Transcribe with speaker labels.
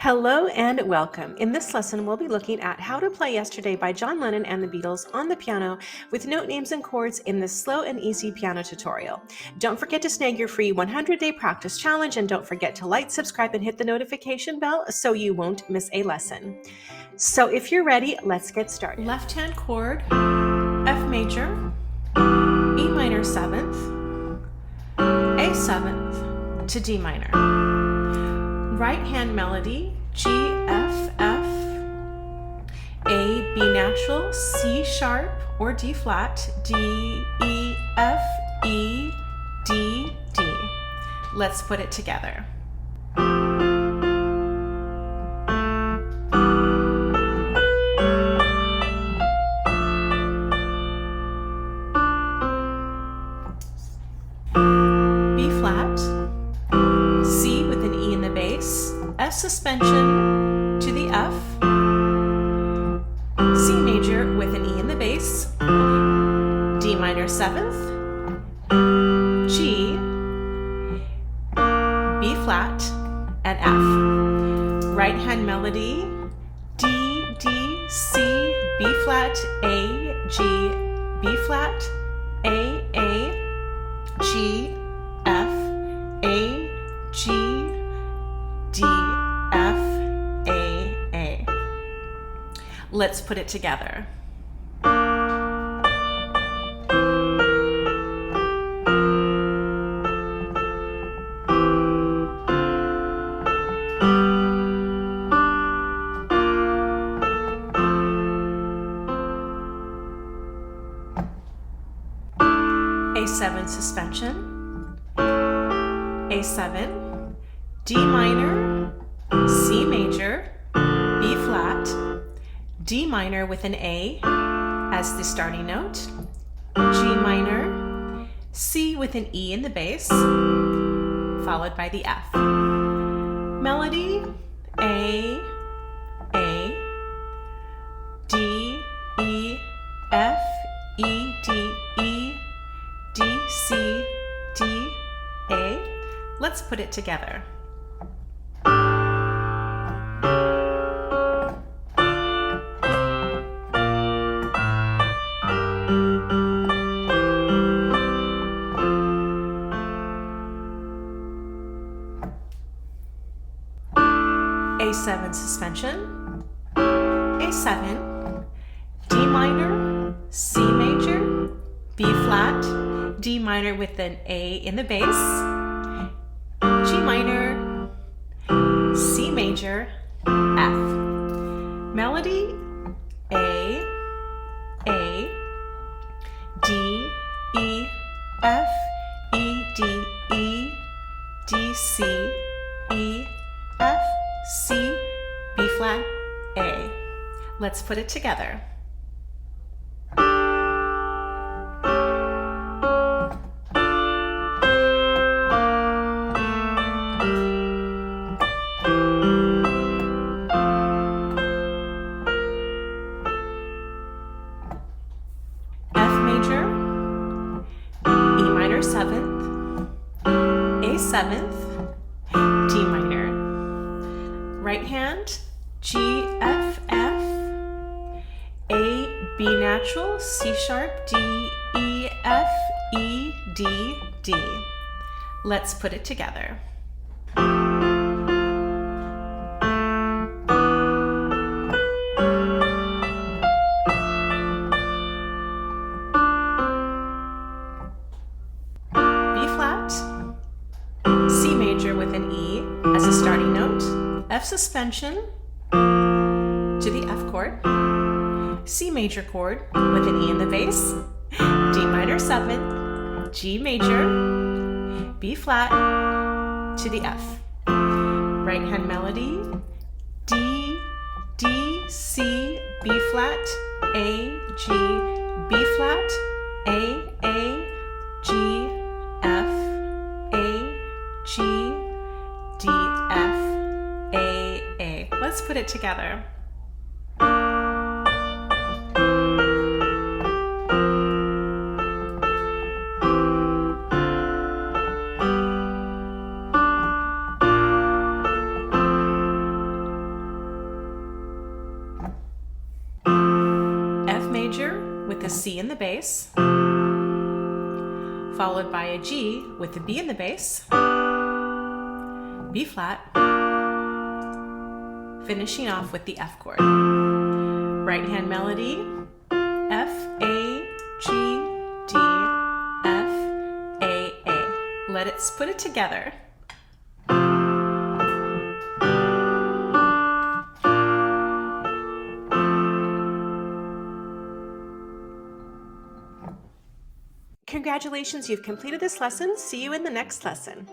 Speaker 1: Hello and welcome. In this lesson, we'll be looking at How to Play Yesterday by John Lennon and the Beatles on the piano with note names and chords in this slow and easy piano tutorial. Don't forget to snag your free 100-day practice challenge, and don't forget to like, subscribe, and hit the notification bell so you won't miss a lesson. So if you're ready, let's get started. Left-hand chord, F major, E minor 7th, A 7th to D minor. Right hand melody, G, F, F, A, B natural, C sharp or D flat, D, E, F, E, D, D. Let's put it together. B flat, C with an E in the bass, F suspension to the F, C major with an E in the bass, D minor 7th, G, B flat, and F. Right hand melody, D, D, C, B flat, A, G, B flat, A, G, F, A, G, D, F, A. Let's put it together. A7 suspension, A7, D minor, C major, B flat, D minor with an A as the starting note, G minor, C with an E in the bass, followed by the F. Melody, A, D, E, F, E, D, E, D, C, D, A. Let's put it together. A7 suspension, A7, D minor, C major, B flat, D minor with an A in the bass, G minor, C major, F. Melody, A, D, E, F, E, D, E, D, C, E, F, C, B flat, A. Let's put it together. F major, E minor 7th, A 7th, D minor. Right hand, G, F, F, A, B natural, C sharp, D, E, F, E, D, D. Let's put it together. B flat, C major with an E as a starting note, F suspension to the F chord, C major chord with an E in the bass, D minor 7th, G major, B flat to the F. Right hand melody, D, D, C, B flat, A, G, B flat, A, G, F, A, G, D, F, A. Let's put it together. major with a C in the bass, followed by a G with a B in the bass, B flat, finishing off with the F chord. Right hand melody, F, A, G, D, F, A, A. Let's put it together. Congratulations, you've completed this lesson. See you in the next lesson.